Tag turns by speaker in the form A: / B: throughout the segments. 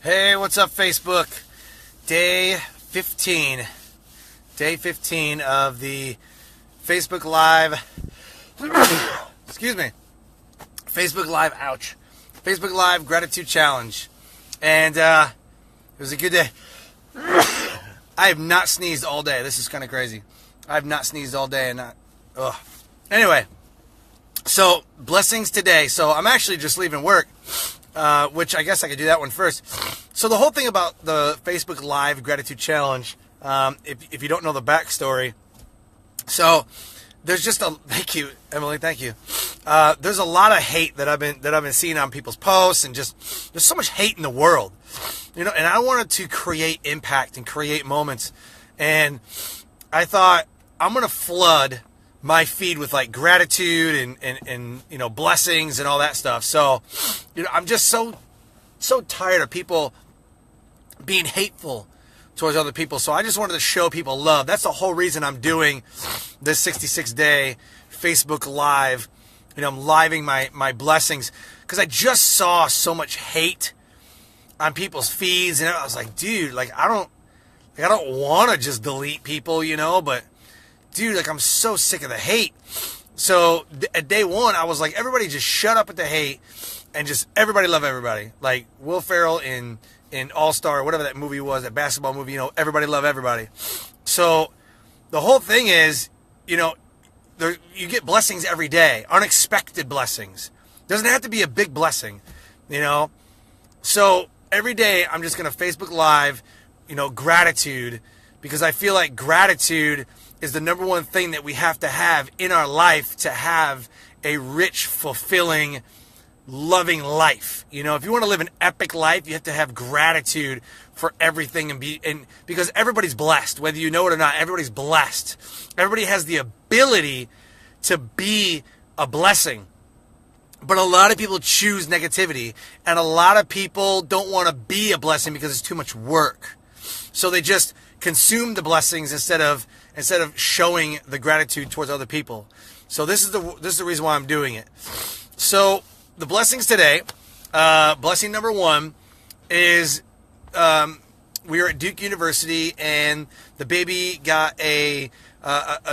A: Hey, what's up, Facebook? Day 15. Day 15 of the Facebook Live. Excuse me. Facebook Live, ouch. Facebook Live Gratitude Challenge. And it was a good day. I have not sneezed all day. This is kind of crazy. I have not sneezed all day and not. Ugh. Anyway, so blessings today. So I'm actually just leaving work. Which I guess I could do that one first. So the whole thing about the Facebook Live Gratitude Challenge, if you don't know the backstory, so there's just a thank you, Emily, thank you. There's a lot of hate that I've been seeing on people's posts, and just there's so much hate in the world, and I wanted to create impact and create moments, and I thought I'm gonna flood my feed with like gratitude and blessings and all that stuff. So I'm just so tired of people being hateful towards other people. So I just wanted to show people love. That's the whole reason I'm doing this 66-day Facebook Live. I'm living my blessings because I just saw so much hate on people's feeds, and I was like, dude, like I don't want to just delete people, but dude, like I'm so sick of the hate. So at day one, I was like, everybody just shut up with the hate and just everybody love everybody. Like Will Ferrell in All-Star, whatever that movie was, that basketball movie, everybody love everybody. So the whole thing is, you get blessings every day, unexpected blessings. Doesn't have to be a big blessing, So every day I'm just going to Facebook Live, gratitude, because I feel like gratitude is the number one thing that we have to have in our life to have a rich, fulfilling, loving life. If you want to live an epic life, you have to have gratitude for everything and because everybody's blessed, whether you know it or not. Everybody's blessed. Everybody has the ability to be a blessing. But a lot of people choose negativity, and a lot of people don't want to be a blessing because it's too much work. So they just consume the blessings instead of showing the gratitude towards other people. So this is the reason why I'm doing it. So the blessings today, blessing number one is we are at Duke University, and the baby got a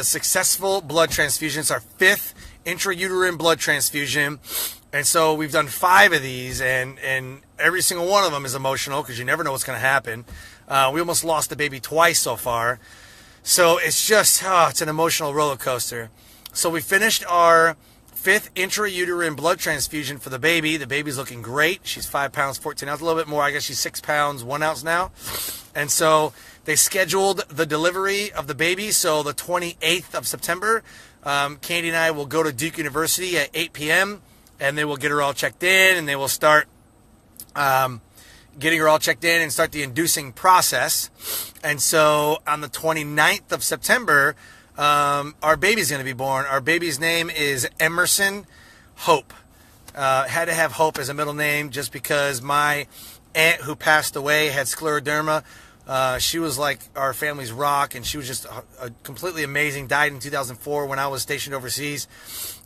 A: successful blood transfusion. It's our 5th intrauterine blood transfusion. And so we've done 5 of these, and every single one of them is emotional because you never know what's going to happen. We almost lost the baby twice so far. So it's just, it's an emotional roller coaster. So we finished our 5th intrauterine blood transfusion for the baby. The baby's looking great. She's 5 pounds, 14 ounces, a little bit more. I guess she's 6 pounds, 1 ounce now. And so they scheduled the delivery of the baby. So the 28th of September, Candy and I will go to Duke University at 8 p.m. and they will get her all checked in, and they will start getting her all checked in and start the inducing process. And so on the 29th of September, our baby's going to be born. Our baby's name is Emerson Hope. Had to have Hope as a middle name just because my aunt who passed away had scleroderma. She was like our family's rock, and she was just a completely amazing. Died in 2004 when I was stationed overseas.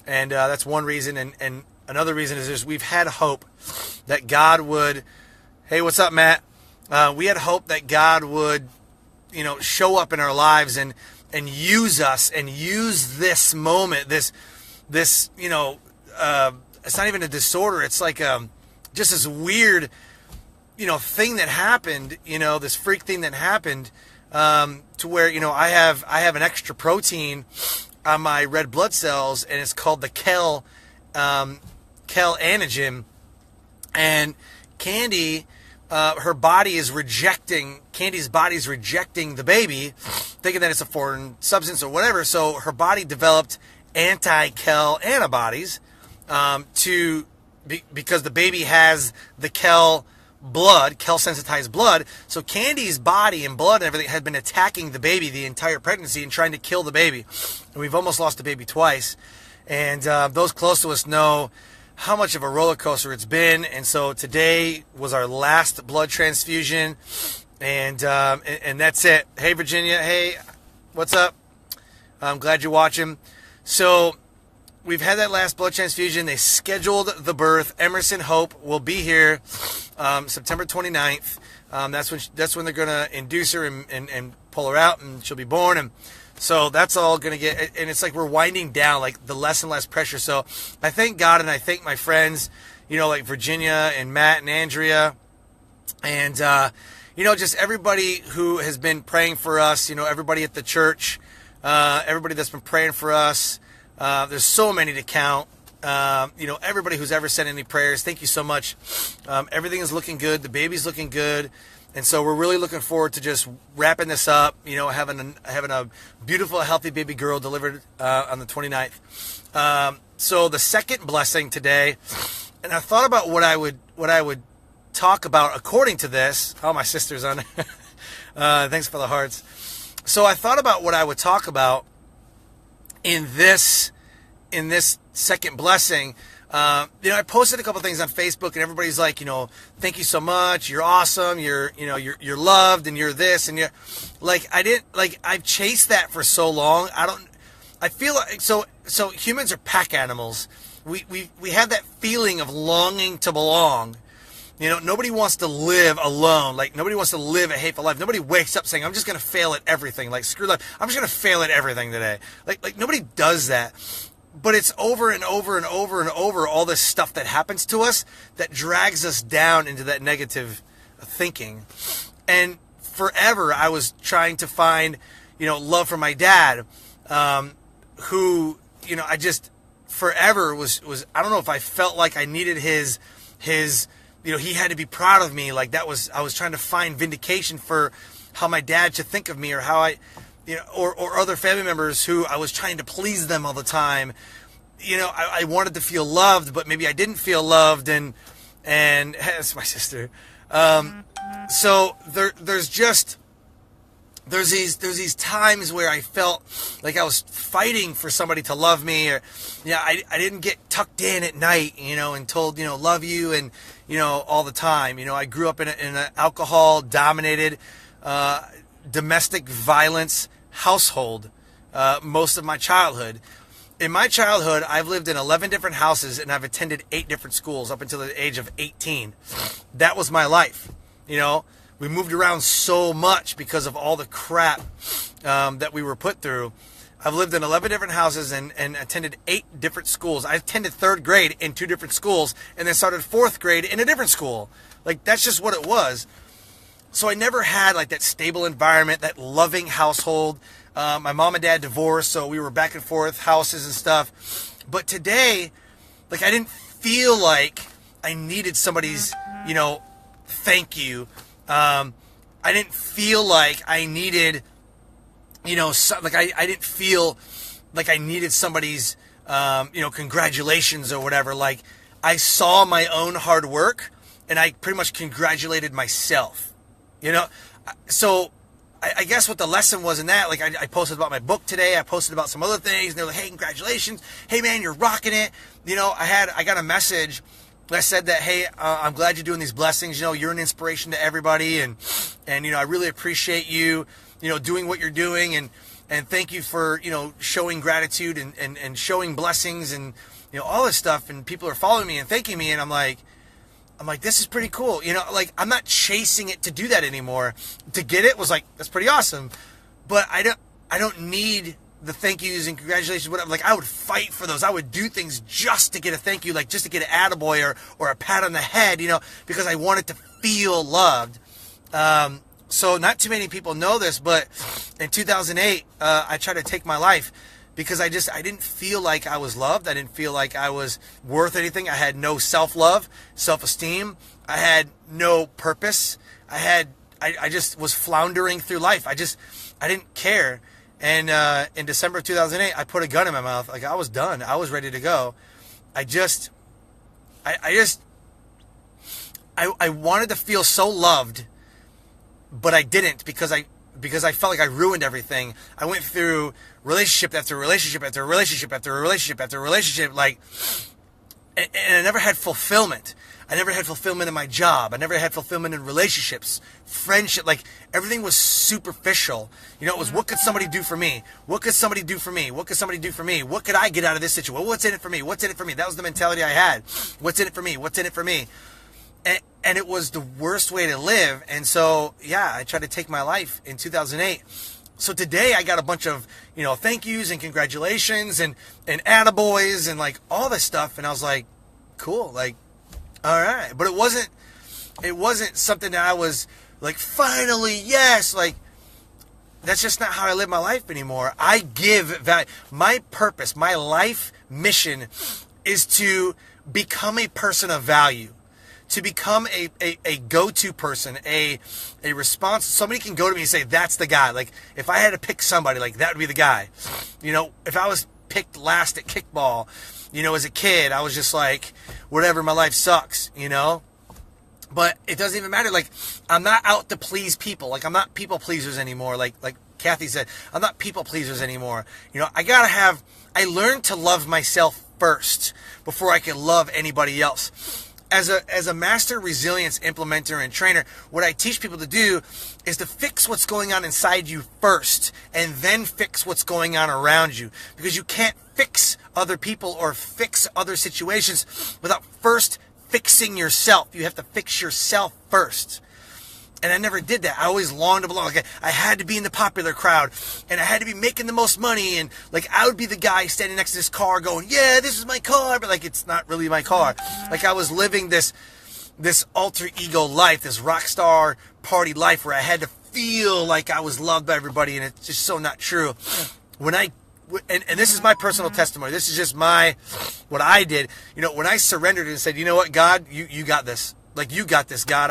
A: And that's one reason. And another reason is just we've had hope that God would... Hey, what's up, Matt? We had hope that God would, show up in our lives and use us and use this moment, this, it's not even a disorder. It's like just this weird, thing that happened, this freak thing that happened to where, I have an extra protein on my red blood cells, and it's called the Kell antigen, and Candy's body's rejecting the baby, thinking that it's a foreign substance or whatever. So her body developed anti-Kell antibodies because the baby has the Kell sensitized blood. So Candy's body and blood and everything had been attacking the baby the entire pregnancy and trying to kill the baby. And we've almost lost the baby twice. And those close to us know how much of a roller coaster it's been. And so today was our last blood transfusion, and that's it. Hey, Virginia. Hey, what's up? I'm glad you're watching. So we've had that last blood transfusion. They scheduled the birth. Emerson Hope will be here September 29th. That's when they're gonna induce her and pull her out, and she'll be born. And so that's all gonna get. And it's like we're winding down, like the less and less pressure. So I thank God, and I thank my friends, like Virginia and Matt and Andrea, and just everybody who has been praying for us. Everybody at the church, everybody that's been praying for us. There's so many to count. Everybody who's ever sent any prayers, thank you so much. Everything is looking good. The baby's looking good. And so we're really looking forward to just wrapping this up, having a beautiful, healthy baby girl delivered on the 29th. So the second blessing today, and I thought about what I would talk about according to this. Oh, my sister's on. Thanks for the hearts. So I thought about what I would talk about in this second blessing. I posted a couple things on Facebook, and everybody's like, thank you so much. You're awesome. You're loved, and you're this, and you're like, I've chased that for so long. I feel like, so humans are pack animals. We have that feeling of longing to belong. Nobody wants to live alone. Like, nobody wants to live a hateful life. Nobody wakes up saying, I'm just going to fail at everything. Like, screw life. I'm just going to fail at everything today. Like nobody does that. But it's over and over and over and over all this stuff that happens to us that drags us down into that negative thinking. And forever I was trying to find, love for my dad, who, I just forever was, I don't know if I felt like I needed his, he had to be proud of me. Like I was trying to find vindication for how my dad should think of me, or how I, or other family members who I was trying to please them all the time. I wanted to feel loved, but maybe I didn't feel loved, and that's my sister. So there's these times where I felt like I was fighting for somebody to love me, or I didn't get tucked in at night, and told love you, and all the time. I grew up in an alcohol dominated domestic violence household most of my childhood. In my childhood, I've lived in 11 different houses, and I've attended 8 different schools up until the age of 18. That was my life. We moved around so much because of all the crap that we were put through. I've lived in 11 different houses and attended 8 different schools. I attended 3rd grade in 2 different schools, and then started 4th grade in a different school. Like, that's just what it was. So I never had like that stable environment, that loving household. My mom and dad divorced, so we were back and forth houses and stuff. But today, like, I didn't feel like I needed somebody's, thank you. I didn't feel like I needed, I didn't feel like I needed somebody's, congratulations or whatever. Like, I saw my own hard work, and I pretty much congratulated myself. So I guess what the lesson was in that, like, I posted about my book today. I posted about some other things, and they're like, hey, congratulations. Hey, man, you're rocking it. I got a message that said that, hey, I'm glad you're doing these blessings. You're an inspiration to everybody. And I really appreciate you, doing what you're doing. And thank you for, showing gratitude and showing blessings and, all this stuff. And people are following me and thanking me. And I'm like, this is pretty cool. I'm not chasing it to do that anymore. To get it was like, that's pretty awesome. But I don't need the thank yous and congratulations, whatever. Like, I would fight for those. I would do things just to get a thank you, like just to get an attaboy or a pat on the head, because I wanted to feel loved. So not too many people know this, but in 2008, I tried to take my life because I didn't feel like I was loved. I didn't feel like I was worth anything. I had no self-love, self-esteem. I had no purpose. I just was floundering through life. I didn't care. And in December of 2008, I put a gun in my mouth. Like, I was done. I was ready to go. I wanted to feel so loved, but I didn't because I felt like I ruined everything. I went through relationship after relationship after relationship after relationship after relationship, and I never had fulfillment. I never had fulfillment in my job. I never had fulfillment in relationships, friendship. Like, everything was superficial. It was, what could somebody do for me? What could somebody do for me? What could somebody do for me? What could I get out of this situation? What's in it for me? What's in it for me? That was the mentality I had. What's in it for me? What's in it for me? And it was the worst way to live. And so, yeah, I tried to take my life in 2008. So today I got a bunch of, thank yous and congratulations and attaboys and like all this stuff. And I was like, cool, like, all right. But it wasn't something that I was like, finally, yes. Like, that's just not how I live my life anymore. I give value. My purpose, my life mission is to become a person of value. To become a go-to person, a response. Somebody can go to me and say, that's the guy. Like, if I had to pick somebody, like, that would be the guy. If I was picked last at kickball, as a kid, I was just like, whatever, my life sucks, But it doesn't even matter. Like, I'm not out to please people. Like, I'm not people pleasers anymore. Like Kathy said, I'm not people pleasers anymore. I learned to love myself first before I can love anybody else. As a master resilience implementer and trainer, what I teach people to do is to fix what's going on inside you first and then fix what's going on around you. Because you can't fix other people or fix other situations without first fixing yourself. You have to fix yourself first. And I never did that. I always longed to belong. Like I had to be in the popular crowd, and I had to be making the most money, and like I would be the guy standing next to this car going, yeah, this is my car, but like it's not really my car. Like I was living this alter ego life, this rock star party life where I had to feel like I was loved by everybody, and it's just so not true. And this is my personal testimony. This is just what I did. When I surrendered and said, you know what, God, you got this. Like you got this, God.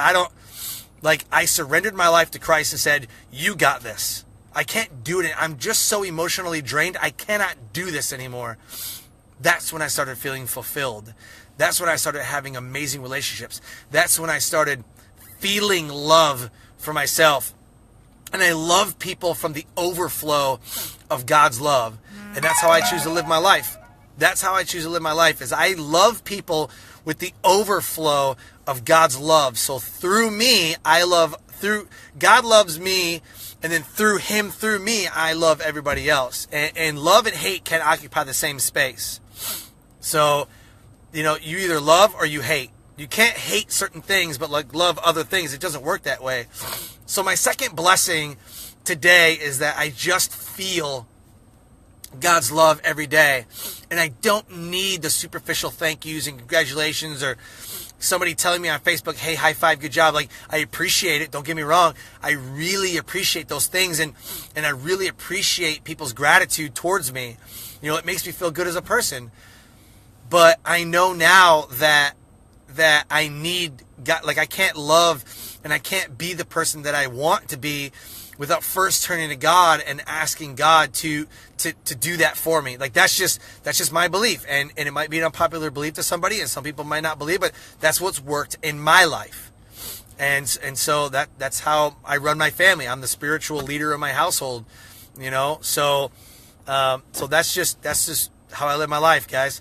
A: I surrendered my life to Christ and said, you got this. I can't do it. I'm just so emotionally drained. I cannot do this anymore. That's when I started feeling fulfilled. That's when I started having amazing relationships. That's when I started feeling love for myself. And I love people from the overflow of God's love. And that's how I choose to live my life. That's how I choose to live my life, is I love people with the overflow of God's love. So through me, God loves me, and then through him, through me, I love everybody else. And love and hate can occupy the same space. So, you either love or you hate. You can't hate certain things, but like love other things. It doesn't work that way. So my second blessing today is that I just feel God's love every day. And I don't need the superficial thank yous and congratulations or somebody telling me on Facebook, hey, high five, good job. Like, I appreciate it. Don't get me wrong. I really appreciate those things. And I really appreciate people's gratitude towards me. It makes me feel good as a person. But I know now that I need God. Like, I can't love and I can't be the person that I want to be without first turning to God and asking God to do that for me. Like that's just my belief. And it might be an unpopular belief to somebody, and some people might not believe, but that's what's worked in my life. And so that's how I run my family. I'm the spiritual leader of my household, So that's just how I live my life, guys.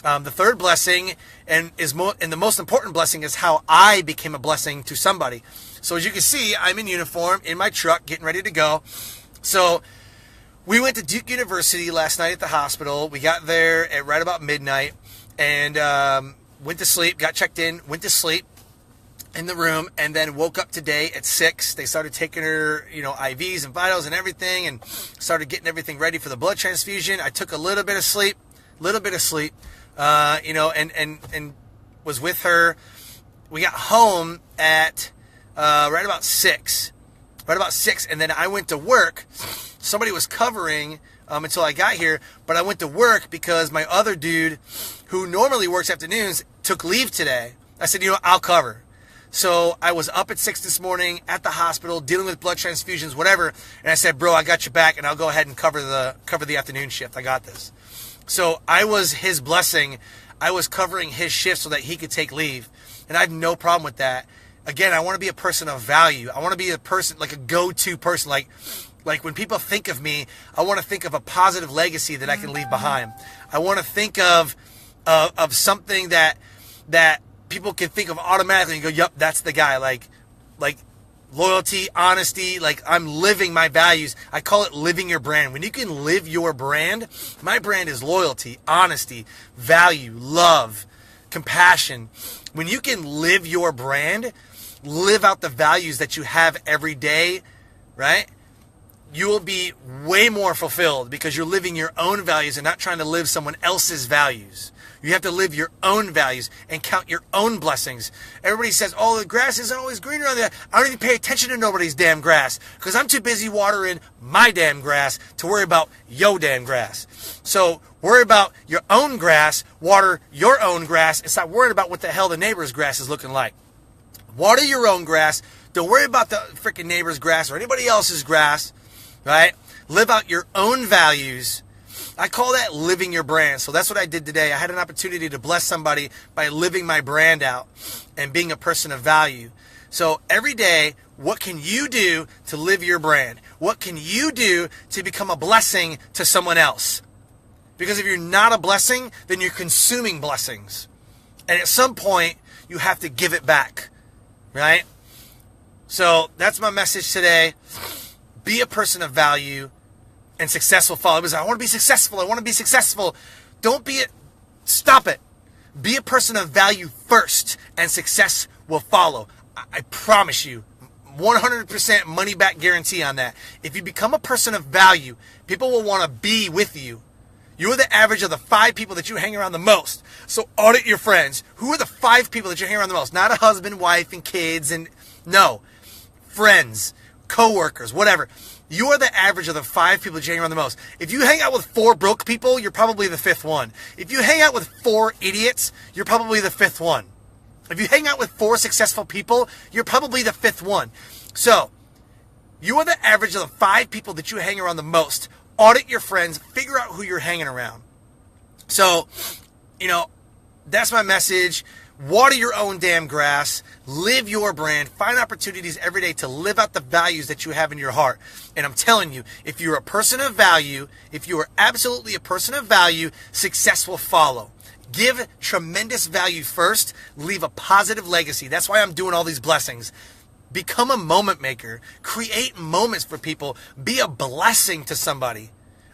A: The third blessing and the most important blessing is how I became a blessing to somebody. So as you can see, I'm in uniform in my truck getting ready to go. So we went to Duke University last night at the hospital. We got there at right about midnight and went to sleep, got checked in, went to sleep in the room, and then woke up today at 6. They started taking her, IVs and vitals and everything, and started getting everything ready for the blood transfusion. I took a little bit of sleep, and was with her. We got home at right about 6, and then I went to work. Somebody was covering until I got here, but I went to work because my other dude, who normally works afternoons, took leave today. I said, I'll cover. So I was up at 6 this morning at the hospital dealing with blood transfusions, whatever, and I said, bro, I got you back, and I'll go ahead and cover the afternoon shift. I got this. So I was his blessing. I was covering his shift so that he could take leave, and I have no problem with that. Again, I want to be a person of value. I want to be a person, like a go-to person. Like when people think of me, I want to think of a positive legacy that I can leave behind. I want to think of something that people can think of automatically and go, yep, that's the guy. Like loyalty, honesty, like I'm living my values. I call it living your brand. When you can live your brand, my brand is loyalty, honesty, value, love, compassion, when you can live your brand, live out the values that you have every day, right? You will be way more fulfilled because you're living your own values and not trying to live someone else's values. You have to live your own values and count your own blessings. Everybody says, oh, the grass isn't always greener on there. I don't even pay attention to nobody's damn grass because I'm too busy watering my damn grass to worry about your damn grass. So worry about your own grass, water your own grass, and stop worrying about what the hell the neighbor's grass is looking like. Water your own grass. Don't worry about the freaking neighbor's grass or anybody else's grass, right? Live out your own values. I call that living your brand. So that's what I did today. I had an opportunity to bless somebody by living my brand out and being a person of value. So every day, what can you do to live your brand? What can you do to become a blessing to someone else? Because if you're not a blessing, then you're consuming blessings. And at some point, you have to give it back, right? So that's my message today. Be a person of value and successful followers. I want to be successful. I want to be successful. Don't be it. Stop it. Be a person of value first, and success will follow. I promise you, 100% money back guarantee on that. If you become a person of value, people will want to be with you. You're the average of the 5 people that you hang around the most. So audit your friends. Who are the 5 people that you hang around the most? Not a husband, wife, and kids. And no, friends, coworkers, whatever. You are the average of the 5 people that you hang around the most. If you hang out with 4 broke people, you're probably the 5th one. If you hang out with 4 idiots, you're probably the 5th one. If you hang out with 4 successful people, you're probably the 5th one. So, you are the average of the 5 people that you hang around the most. Audit your friends. Figure out who you're hanging around. So, that's my message. Water your own damn grass. Live your brand. Find opportunities every day to live out the values that you have in your heart. And I'm telling you, if you're a person of value, if you are absolutely a person of value, success will follow. Give tremendous value first. Leave a positive legacy. That's why I'm doing all these blessings. Become a moment maker. Create moments for people. Be a blessing to somebody.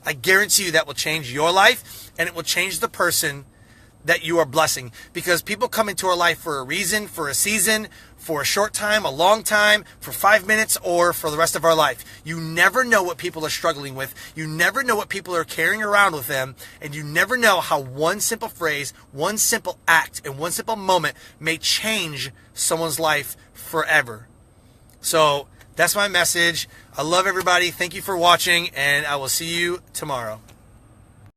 A: I guarantee you that will change your life, and it will change the person that you are blessing, because people come into our life for a reason, for a season, for a short time, a long time, for 5 minutes, or for the rest of our life. You never know what people are struggling with. You never know what people are carrying around with them, and you never know how one simple phrase, one simple act, and one simple moment may change someone's life forever. So that's my message. I love everybody. Thank you for watching, and I will see you tomorrow.